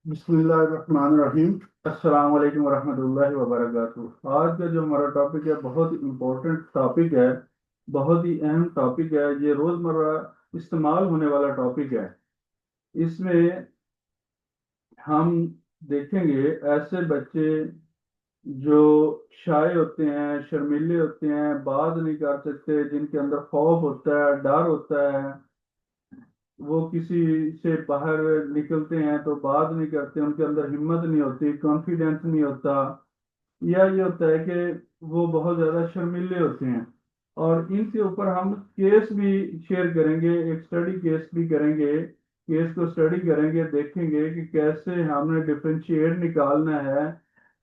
بسم اللہ الرحمن الرحیم۔ السلام علیکم ورحمۃ اللہ وبرکاتہ۔ آج کا جو ہمارا ٹاپک ہے بہت ہی امپورٹنٹ ٹاپک ہے، بہت ہی اہم ٹاپک ہے، یہ روزمرہ استعمال ہونے والا ٹاپک ہے۔ اس میں ہم دیکھیں گے ایسے بچے جو شائع ہوتے ہیں، شرمیلے ہوتے ہیں، بات نہیں کر سکتے، جن کے اندر خوف ہوتا ہے، ڈر ہوتا ہے، وہ کسی سے باہر نکلتے ہیں تو بات نہیں کرتے، ان کے اندر ہمت نہیں ہوتی، کانفیڈینس نہیں ہوتا، یا یہ ہوتا ہے کہ وہ بہت زیادہ شرمیلے ہوتے ہیں۔ اور ان کے اوپر ہم کیس بھی شیئر کریں گے، ایک اسٹڈی کیس بھی کریں گے، کیس کو اسٹڈی کریں گے، دیکھیں گے کہ کیسے ہم نے ڈفرینشیٹ نکالنا ہے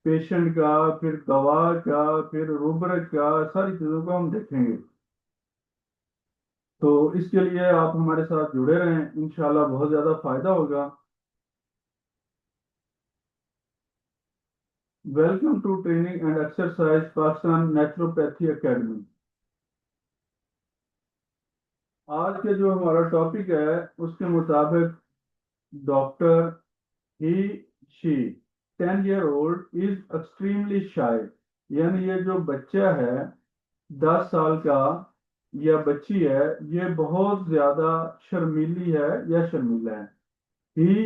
پیشنٹ کا، پھر گواہ کا، پھر روبرک کا، ساری چیزوں کو ہم دیکھیں گے۔ تو اس کے لیے آپ ہمارے ساتھ جڑے رہیں، انشاءاللہ بہت زیادہ فائدہ ہوگا۔ Welcome to training and exercise Pakistan naturopathy academy. آج کے جو ہمارا ٹاپک ہے اس کے مطابق doctor he she 10 year old is extremely shy, یعنی یہ جو بچہ ہے 10 سال کا یا بچی ہے، یہ بہت زیادہ شرمیلی ہے یا شرمیلا ہے۔ He,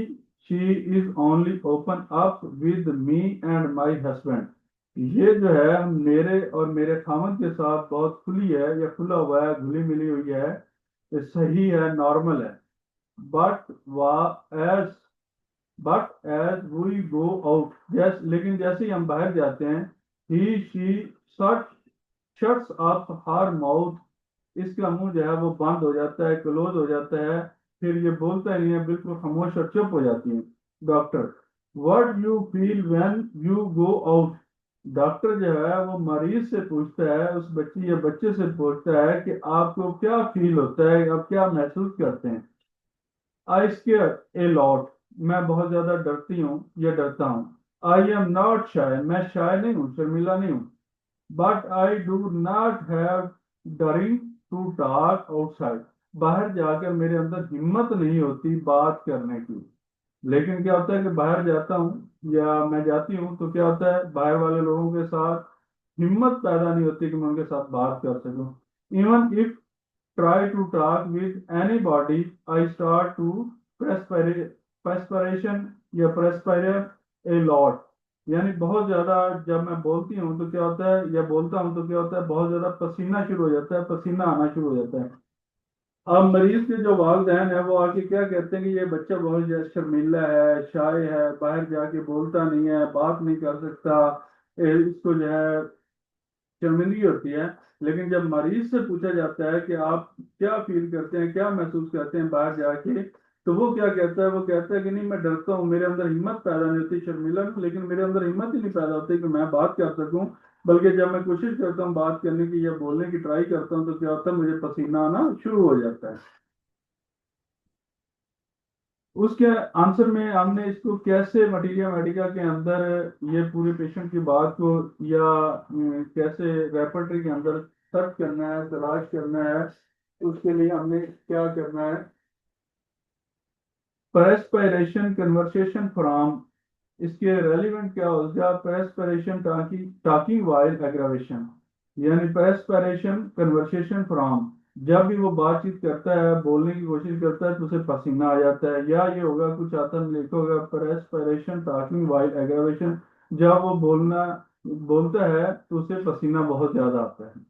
she is only open up with me and my husband. یہ جو ہے میرے اور میرے خامد کے ساتھ بہت کھلی ہے یا کھلا ہوا ہے، گھلی ملی ہوئی ہے، یہ صحیح ہے، نارمل ہے۔ But as as we go out, لیکن جیسے ہی ہم باہر جاتے ہیں، ہی شی شٹس اپ ہر ماؤتھ، اس کا منہ جو ہے وہ بند ہو جاتا ہے، کلوز ہو جاتا ہے، پھر یہ بولتا ہی نہیں ہے، بالکل خاموش اور چپ ہو جاتی ہیں۔ Doctor: what you feel when you go out? Doctor جو ہے وہ مریض سے پوچھتا ہے، اس بچی یا بچے سے پوچھتا ہے کہ آپ کو کیا فیل ہوتا ہے، آپ کیا محسوس کرتے ہیں؟ آئی اسکیئر اے لاٹ، میں بہت زیادہ ڈرتی ہوں یا ڈرتا ہوں۔ آئی ایم ناٹ شائے، میں شائے نہیں ہوں، شرمیلا نہیں ہوں۔ But I do not have daring to talk outside, باہر جا کر میرے اندر ہمت نہیں ہوتی بات کرنے کی۔ لیکن کیا ہوتا ہے کہ باہر جاتا ہوں یا میں جاتی ہوں تو کیا ہوتا ہے، باہر والے لوگوں کے ساتھ ہمت پیدا نہیں ہوتی کہ میں ان کے ساتھ بات کر سکوں۔ Even if try to talk with anybody, I start to perspiration یا perspire a lot، یعنی بہت زیادہ جب میں بولتی ہوں تو کیا ہوتا ہے یا بولتا ہوں تو کیا ہوتا ہے، بہت زیادہ پسینہ شروع ہو جاتا ہے، پسینہ آنا شروع ہو جاتا ہے۔ اب مریض کے جو والدین ہیں وہ آ کے کیا کہتے ہیں کہ یہ بچہ بہت زیادہ شرمیلا ہے، شائع ہے، باہر جا کے بولتا نہیں ہے، بات نہیں کر سکتا، اس کو جو ہے شرمندگی ہوتی ہے۔ لیکن جب مریض سے پوچھا جاتا ہے کہ آپ کیا فیل کرتے ہیں، کیا محسوس کرتے ہیں باہر جا کے، تو وہ کیا کہتا ہے، وہ کہتا ہے کہ نہیں، میں ڈرتا ہوں، میرے اندر ہمت پیدا نہیں ہوتی، شرمیلا ہوں لیکن میرے اندر ہمت ہی نہیں پیدا ہوتی کہ میں بات کر سکوں، بلکہ جب میں کوشش کرتا ہوں بات کرنے کی یا بولنے کی ٹرائی کرتا ہوں تو کیا ہوتا ہے، مجھے پسینہ آنا شروع ہو جاتا ہے۔ اس کے آنسر میں ہم نے اس کو کیسے مٹیریا میڈیکا کے اندر یہ پورے پیشنٹ کی بات کو یا کیسے ریپرٹری کے اندر سرچ کرنا ہے، تلاش کرنا ہے، اس کے لیے ہم نے کیا کرنا ہے، پریسپائریشن کنورسیشن فرام، اس کے ریلیونٹ کیا ہو گیا، پریسپائریشن ٹاکنگ وائل ایگراویشن، یعنی پریسپائریشن کنورسیشن فرام، جب بھی وہ بات چیت کرتا ہے، بولنے کی کوشش کرتا ہے تو اسے پسینہ آ جاتا ہے، یا یہ ہوگا کچھ آتا ہے لکھو گا پریسپائریشن ٹاکنگ وائل ایگراویشن، جب وہ بولتا ہے تو اسے پسینہ بہت زیادہ آتا ہے۔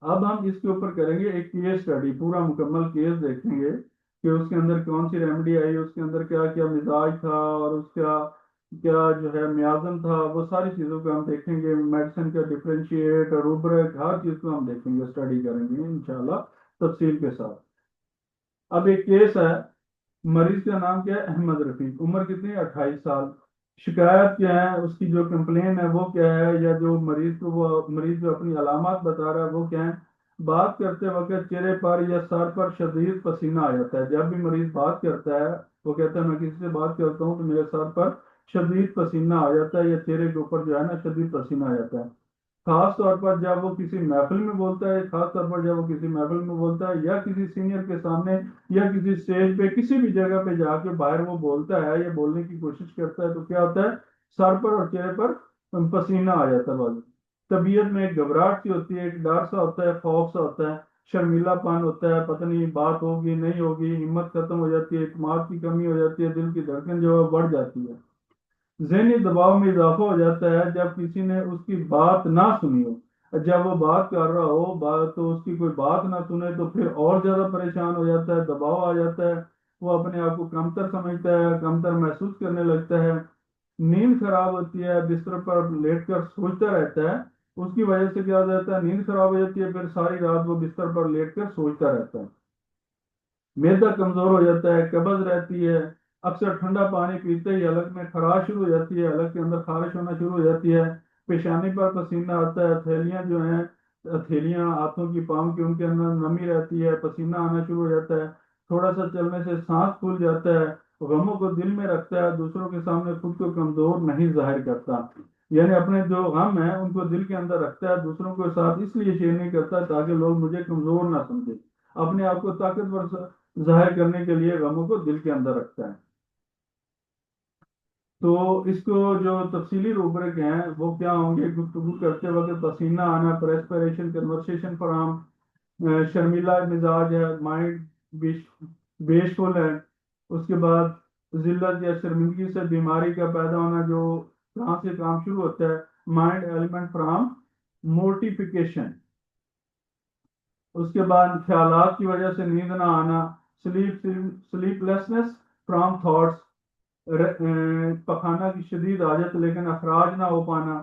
اب ہم اس کے اوپر کریں گے ایک کیس اسٹڈی، پورا مکمل کیس دیکھیں گے کہ اس کے اندر کون سی ریمیڈی آئی، اس کے اندر کیا کیا مزاج تھا، اور اس کا کیا جو ہے میازم تھا، وہ ساری چیزوں کو ہم دیکھیں گے، میڈیسن کا ڈفرینشیٹ، روبرک، ہر چیز کو ہم دیکھیں گے، اسٹڈی کریں گے انشاءاللہ تفصیل کے ساتھ۔ اب ایک کیس ہے، مریض کا نام کیا ہے، احمد رفیق، عمر کتنی، 28 سال۔ شکایت کیا ہے، اس کی جو کمپلین ہے وہ کیا ہے، یا جو مریض جو اپنی علامات بتا رہا ہے وہ کیا ہے؟ بات کرتے وقت چہرے پر یا سر پر شدید پسینہ آ جاتا ہے، جب بھی مریض بات کرتا ہے وہ کہتا ہے میں کسی سے بات کرتا ہوں تو میرے سر پر شدید پسینہ آ جاتا ہے، یا چہرے کے اوپر جو ہے نا شدید پسینہ آ جاتا ہے۔ خاص طور پر جب وہ کسی محفل میں بولتا ہے، خاص طور پر جب وہ کسی محفل میں بولتا ہے یا کسی سینئر کے سامنے یا کسی اسٹیج پہ کسی بھی جگہ پہ جا کے باہر وہ بولتا ہے یا بولنے کی کوشش کرتا ہے، تو کیا ہوتا ہے، سر پر اور چہرے پر پسینہ آ جاتا ہے بازو، طبیعت میں ایک گھبراہٹ سی ہوتی ہے، ایک ڈر سا ہوتا ہے، خوف سا ہوتا ہے، شرمیلا پن ہوتا ہے، پتہ نہیں بات ہوگی نہیں ہوگی، ہمت ختم ہو جاتی ہے، اعتماد کی کمی ہو جاتی ہے، دل کی دھڑکن جو ہے بڑھ جاتی ہے، ذہنی دباؤ میں اضافہ ہو جاتا ہے جب کسی نے اس کی بات نہ سنی ہو، جب وہ بات کر رہا ہو بات تو اس کی کوئی بات نہ سنے تو پھر اور زیادہ پریشان ہو جاتا ہے، دباؤ آ جاتا ہے، وہ اپنے آپ کو کمتر سمجھتا ہے، کمتر محسوس کرنے لگتا ہے، نیند خراب ہوتی ہے، بستر پر لیٹ کر سوچتا رہتا ہے، اس کی وجہ سے کیا ہو جاتا ہے، نیند خراب ہو جاتی ہے، پھر ساری رات وہ بستر پر لیٹ کر سوچتا رہتا ہے، معدہ کمزور ہو جاتا ہے، قبض رہتی ہے، اکثر ٹھنڈا پانی پیتے ہی حلق میں خراش شروع ہو جاتی ہے، حلق کے اندر خارش ہونا شروع ہو جاتی ہے، پیشانی پر پسینہ آتا ہے، تھیلیاں جو ہیں، تھیلیاں ہاتھوں کی پاؤں کی ان کے اندر نمی رہتی ہے، پسینہ آنا شروع ہو جاتا ہے، تھوڑا سا چلنے سے سانس پھول جاتا ہے، غموں کو دل میں رکھتا ہے، دوسروں کے سامنے خود کو کمزور نہیں ظاہر کرتا، یعنی اپنے جو غم ہیں ان کو دل کے اندر رکھتا ہے، دوسروں کے ساتھ اس لیے شیئر نہیں کرتا تاکہ لوگ مجھے کمزور نہ سمجھے، اپنے آپ کو طاقتور ظاہر کرنے کے لیے غموں کو دل کے اندر رکھتا ہے۔ تو اس کو جو تفصیلی روبرک ہیں وہ کیا ہوں گے، گفتگو کرتے وقت پسینہ آنا، پریسپریشن، کنورسیشن فراہم، شرمیلا مزاج ہے، مائنڈ بیش فل ہے، اس کے بعد ذلت یا شرمندگی سے بیماری کا پیدا ہونا جو کہاں سے کام شروع ہوتا ہے، مائنڈ ایلیمنٹ فرام مورٹیفیکیشن، اس کے بعد خیالات کی وجہ سے نیند نہ آنا، سلیپ لیسنس فرام تھاٹس، پخانہ کی شدید عادت لیکن اخراج نہ ہو پانا،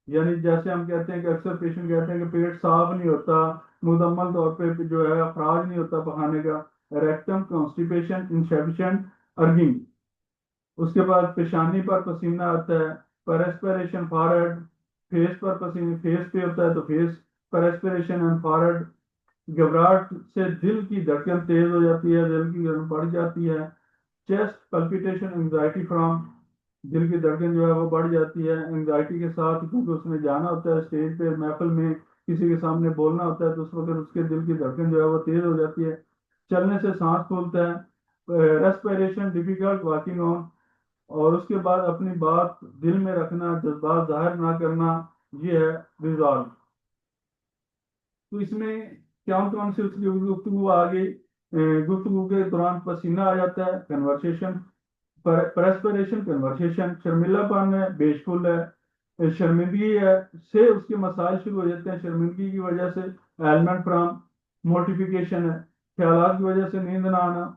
یعنی جیسے ہم کہتے ہیں کہ اکثر پیشنٹ کہتے ہیں کہ پیٹ صاف نہیں ہوتا، مکمل طور پہ جو ہے اخراج نہیں ہوتا پخانے کا، ریکٹم کانسٹیپیشن انسفیشینٹ ارگنگ، اس کے بعد پیشانی پر پسینہ آتا ہے، پریسپریشن فارہیڈ، فیس پر پسینہ، فیس پہ ہوتا ہے تو فیس پریسپریشن اینڈ فارہیڈ، گھبراہٹ سے دل کی دھڑکن تیز ہو جاتی ہے، دل کی دھڑکن بڑھ جاتی ہے، چیسٹ پلپیٹیشن انگزائٹی فرام، دل کی دھڑکن جو ہے وہ بڑھ جاتی ہے انگزائٹی کے ساتھ، کیونکہ اس نے جانا ہوتا ہے اسٹیج پہ محفل میں کسی کے سامنے بولنا ہوتا ہے تو اس وقت اس کے دل کی دھڑکن جو ہے وہ تیز ہو جاتی ہے، چلنے سے سانس پھولتا ہے، ریسپیریشن ڈیفیکلٹ واکنگ آن، اور اس کے بعد اپنی بات دل میں رکھنا، جذبات ظاہر نہ کرنا، یہ ہے ریزالو۔ تو اس میں کون سی اس کی گفتگو آ گئی، گفتگو کے دوران پسینہ آ جاتا ہے، کنورسیشن، پریسپریشن کنورسیشن، شرمیلا پن ہے، بیشفل ہے، شرمندگی ہے سے اس کے مسائل شروع ہو جاتے ہیں، شرمندگی کی وجہ سے ایلمنٹ فرام مورٹیفیکیشن ہے، خیالات کی وجہ سے نیند نہ آنا،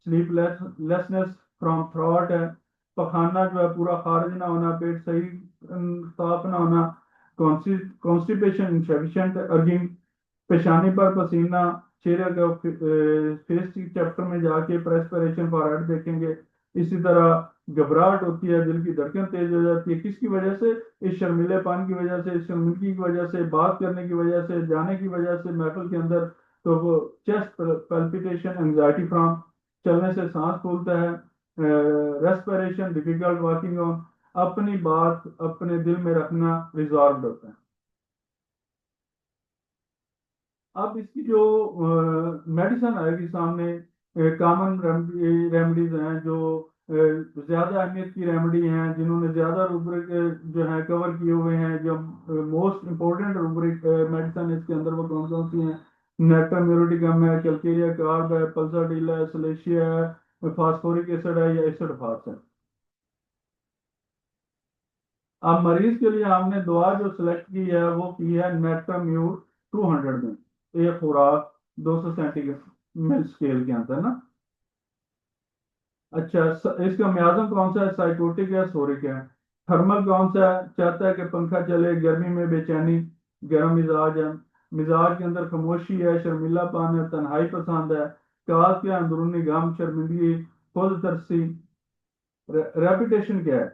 سلیپ لیسنس فرام تھراٹ ہے، پخانہ جو ہے پورا خارج نہ ہونا، پیٹ صحیح صاف نہ ہونا، کانسٹیپیشن انسفیشینٹ ارگنگ، پیشانی پر پسینہ، چہرے کا فیس کی چیپٹر میں جا کے پریسپریشن فارہیڈ دیکھیں گے، اسی طرح گھبراہٹ ہوتی ہے، دل کی دھڑکن تیز ہو جاتی ہے، کس کی وجہ سے، اس شرمیلے پان کی وجہ سے، اس شرمندگی کی وجہ سے، بات کرنے کی وجہ سے، جانے کی وجہ سے محفل کے اندر، تو وہ چیسٹ پلپیٹیشن انگزائٹی فرام، چلنے سے سانس پھولتا ہے، ریسپیریشن ڈیفیکلٹ واکنگ آن، اپنی بات اپنے دل میں رکھنا ریزالوڈ ہوتا ہے۔ اب اس کی جو میڈیسن آئے گی سامنے، کامن ریمیڈیز ہیں جو زیادہ اہمیت کی ریمیڈی ہیں، جنہوں نے زیادہ روبرک جو ہے کور کیے ہوئے ہیں، جو موسٹ امپورٹنٹ روبرک میڈیسن اس کے اندر وہ کون سی ہیں، نیکٹر میوریٹیکم ہے، کیلکیریا کارب ہے، پلساڈیلا ہے، سلیشیا ہے، فاسفورک ایسڈ ہے یا ایسڈ فاس ہے۔ اب مریض کے لیے ہم نے دوا جو سلیکٹ کی ہے وہ کی ہے نیکٹر میور 200 میں، ایک خوراک 200 سینٹی مل اسکیل کے اندر نا۔ اچھا، اس کا میازم کون سا ہے، سائیکوٹک ہے، سورک ہے، تھرمل کون سا ہے، چاہتا ہے کہ پنکھا چلے، گرمی میں بے چینی، گرم مزاج ہے، مزاج کے اندر خاموشی ہے، شرمیلا پان ہے، تنہائی پسند ہے، کاس کے اندرونی غم، شرمندگی، خود ترسی، ریپوٹیشن کیا ہے،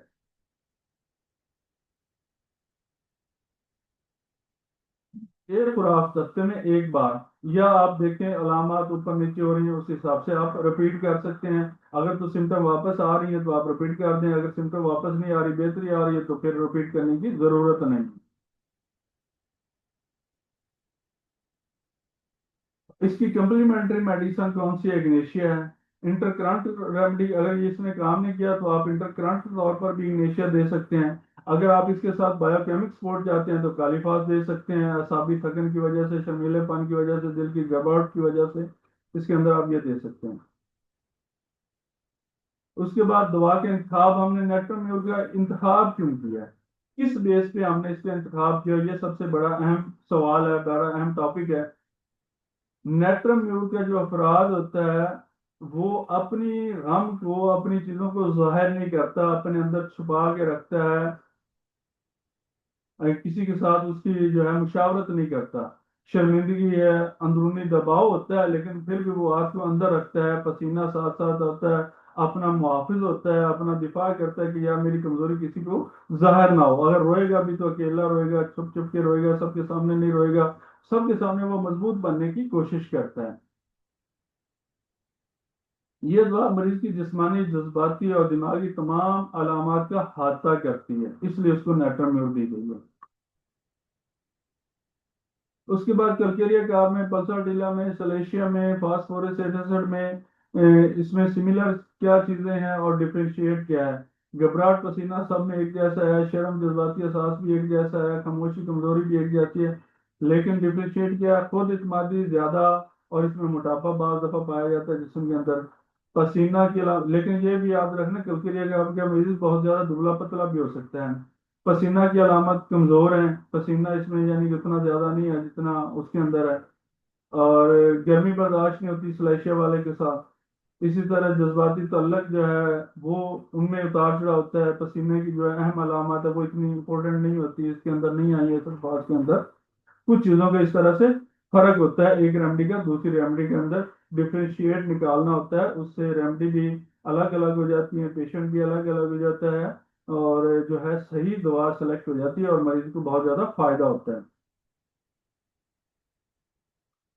ایک خوراک ہفتے میں ایک بار، یا آپ دیکھیں علامات اوپر نیچے ہو رہی ہیں اس حساب سے آپ رپیٹ کر سکتے ہیں، اگر تو سمٹم واپس آ رہی ہیں تو آپ رپیٹ کر دیں، اگر سمٹم واپس نہیں آ رہی، بہتری آ رہی ہے تو پھر رپیٹ کرنے کی ضرورت نہیں۔ اس کی کمپلیمنٹری میڈیسن کون سی ہے؟ اگنیشیا ہے. انٹرکرنٹ ریمیڈی اگر یہ اس نے کام نہیں کیا تو آپ انٹرکرنٹ کے طور پر بھی اگنیشیا دے سکتے ہیں. اگر آپ اس کے ساتھ بایو کیمک سپورٹ چاہتے ہیں تو کالیفاس دے سکتے ہیں. اعصابی تھکن کی وجہ سے، شرمیلے پن کی وجہ سے، دل کی گھبراہٹ کی وجہ سے اس کے اندر آپ یہ دے سکتے ہیں. اس کے بعد دوا کے انتخاب، ہم نے نیٹرمیور کا انتخاب کیوں کیا ہے، کس بیس پہ ہم نے اس کا انتخاب کیا، یہ سب سے بڑا اہم سوال ہے، بڑا اہم ٹاپک ہے. نیٹرمیور کا جو افراد ہوتا ہے وہ اپنی غم کو، اپنی چیزوں کو ظاہر نہیں کرتا، اپنے اندر چھپا کے رکھتا ہے، کسی کے ساتھ اس کی جو ہے مشاورت نہیں کرتا. شرمندگی ہے، اندرونی دباؤ ہوتا ہے، لیکن پھر بھی وہ ہاتھ کو اندر رکھتا ہے، پسینہ ساتھ ساتھ ہوتا ہے، اپنا محافظ ہوتا ہے، اپنا دفاع کرتا ہے کہ یار میری کمزوری کسی کو ظاہر نہ ہو. اگر روئے گا بھی تو اکیلا روئے گا، چھپ چھپ کے روئے گا، سب کے سامنے نہیں روئے گا. سب کے سامنے وہ مضبوط بننے کی کوشش کرتا ہے. یہ دوا مریض کی جسمانی، جذباتی اور دماغی تمام علامات کا احاطہ کرتی ہے، اس لیے اس کو نیٹرمیور دی گئی ہے. اس کے بعد کلکیریا کار میں، پلسر ڈیلا میں، سلیشیا میں، فاسفورس ایسڈ میں، اس میں سملر کیا چیزیں ہیں اور ڈفرینشیٹ کیا ہے. گھبراہٹ، پسینہ سب میں ایک جیسا ہے، شرم، جذباتی احساس بھی ایک جیسا ہے، خاموشی، کمزوری بھی ایک جیسی ہے. لیکن ڈفرینشیٹ کیا ہے؟ خود اعتمادی زیادہ، اور اس میں موٹاپا بعض دفعہ پایا جاتا ہے جسم کے اندر. پسینہ کے علاوہ، لیکن یہ بھی یاد رکھنا کلکیریا کا آپ کا مریض بہت زیادہ دبلا پتلا بھی ہو سکتا ہے. پسینہ کی علامت کمزور ہیں، پسینہ اس میں یعنی کہ اتنا زیادہ نہیں ہے جتنا اس کے اندر ہے. اور گرمی برداشت نہیں ہوتی سلیشیا والے کے ساتھ. اسی طرح جذباتی تعلق جو ہے وہ ان میں اتار چڑھا ہوتا ہے. پسینے کی جو ہے اہم علامات ہے وہ اتنی امپورٹنٹ نہیں ہوتی، اس کے اندر نہیں آئی ہے الفاظ کے اندر. کچھ چیزوں کا اس طرح سے فرق ہوتا ہے ایک ریمیڈی کا دوسری ریمیڈی کے اندر. ڈفرینشیٹ نکالنا ہوتا ہے، اس سے ریمیڈی بھی الگ الگ ہو جاتی ہے، پیشنٹ بھی الگ الگ ہو جاتا ہے، اور جو ہے صحیح دوا سلیکٹ ہو جاتی ہے اور مریض کو بہت زیادہ فائدہ ہوتا ہے.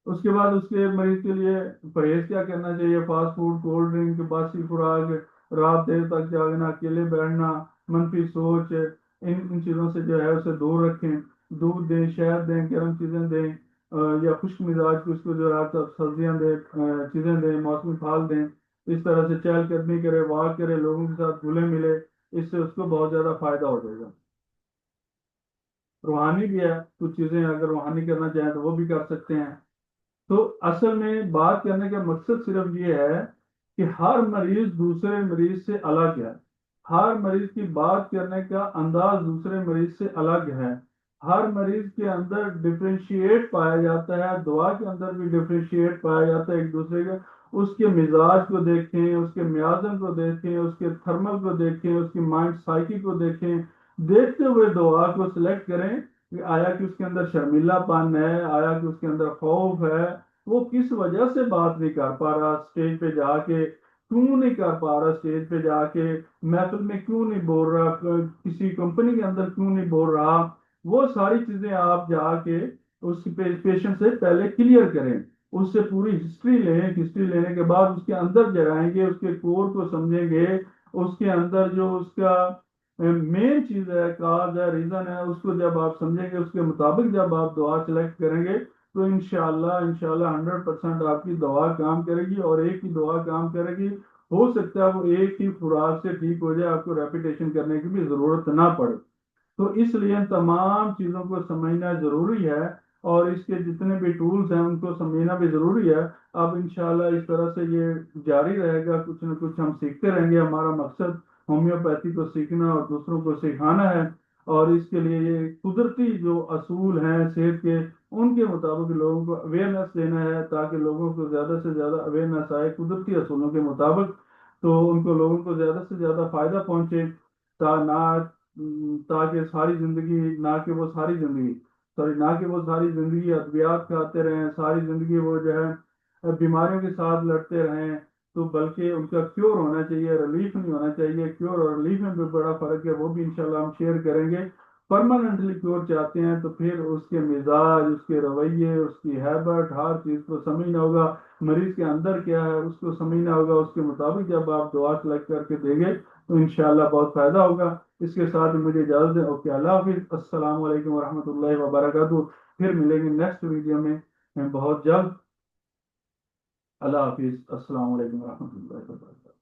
اس کے بعد اس کے مریض کے لیے پرہیز کیا کرنا چاہیے؟ فاسٹ فوڈ، کولڈ ڈرنک، باسی خوراک، رات دیر تک جاگنا، اکیلے بیٹھنا، منفی سوچ، ان چیزوں سے جو ہے اسے دور رکھیں. دودھ دیں، شہد دیں، گرم چیزیں دیں، یا خشک مزاج کو اس کو جو ہے آپ سبزیاں دیں، چیزیں دیں، موسمی پھال دیں. اس طرح سے چہل قدمی کرے، واک کرے، لوگوں کے ساتھ گھلے ملے، اس سے اس کو بہت زیادہ فائدہ ہو جائے گا. روحانی بھی ہے، کچھ چیزیں اگر روحانی کرنا چاہیں تو وہ بھی کر سکتے ہیں. تو اصل میں بات کرنے کا مقصد صرف یہ ہے کہ ہر مریض دوسرے مریض سے الگ ہے. ہر مریض کی بات کرنے کا انداز دوسرے مریض سے الگ ہے. ہر مریض کے اندر ڈفرینشیٹ پایا جاتا ہے، دعا کے اندر بھی ڈفرینشیٹ پایا جاتا ہے ایک دوسرے کا. اس کے مزاج کو دیکھیں، اس کے میازن کو دیکھیں، اس کے تھرمل کو دیکھیں، اس کی مائنڈ سائیکی کو دیکھیں. دیکھتے ہوئے دعا کو سلیکٹ کریں کہ آیا کہ اس کے اندر شرمیلا پن ہے، آیا کہ اس کے اندر خوف ہے، وہ کس وجہ سے بات نہیں کر پا رہا اسٹیج پہ جا کے، کیوں نہیں کر پا رہا اسٹیج پہ جا کے، محفل میں کیوں نہیں بول رہا، کسی کمپنی کے اندر کیوں نہیں بول رہا. وہ ساری چیزیں آپ جا کے اس پیشنٹ سے پہلے کلیئر کریں. اس سے پوری ہسٹری لیں، ہسٹری لینے کے بعد اس کے اندر جائیں گے، اس کے کور کو سمجھیں گے. اس کے اندر جو اس کا مین چیز ہے، کاز ہے، ریزن ہے، اس کو جب آپ سمجھیں گے، اس کے مطابق جب آپ دعا سلیکٹ کریں گے تو انشاءاللہ 100% آپ کی دعا کام کرے گی. اور ایک ہی دعا کام کرے گی، ہو سکتا ہے وہ ایک ہی خوراک سے ٹھیک ہو جائے، آپ کو ریپیٹیشن کرنے کی بھی ضرورت نہ پڑے. تو اس لیے ان تمام چیزوں کو سمجھنا ضروری ہے، اور اس کے جتنے بھی ٹولز ہیں ان کو سمجھنا بھی ضروری ہے. اب انشاءاللہ اس طرح سے یہ جاری رہے گا، کچھ نہ کچھ ہم سیکھتے رہیں گے. ہمارا مقصد ہومیوپیتھی کو سیکھنا اور دوسروں کو سکھانا ہے، اور اس کے لیے یہ قدرتی جو اصول ہیں صحت کے، ان کے مطابق لوگوں کو اویئرنیس دینا ہے، تاکہ لوگوں کو زیادہ سے زیادہ اویئرنیس آئے قدرتی اصولوں کے مطابق، تو ان کو لوگوں کو زیادہ سے زیادہ فائدہ پہنچے. نہ تاکہ ساری زندگی، نہ کہ وہ ساری زندگی سوری نہ کہ وہ ساری زندگی ادویات کھاتے رہیں، ساری زندگی وہ جو ہے بیماریوں کے ساتھ لڑتے رہیں. تو بلکہ ان کا کیور ہونا چاہیے، ریلیف نہیں ہونا چاہیے. کیور اور ریلیف میں بھی بڑا فرق ہے، وہ بھی انشاءاللہ ہم شیئر کریں گے. پرماننٹلی کیور چاہتے ہیں تو پھر اس کے مزاج، اس کے رویے، اس کی ہیبٹ، ہر چیز کو سمجھنا ہوگا. مریض کے اندر کیا ہے اس کو سمجھنا ہوگا. اس کے مطابق جب آپ دعا سلیکٹ کر کے دیں گے تو انشاءاللہ بہت فائدہ ہوگا. اس کے ساتھ مجھے اجازت دیں. اوکے، اللہ حافظ، السلام علیکم ورحمۃ اللہ وبرکاتہ. پھر ملیں گے نیکسٹ ویڈیو میں بہت جلد. اللہ حافظ. السلام علیکم ورحمۃ اللہ وبرکاتہ.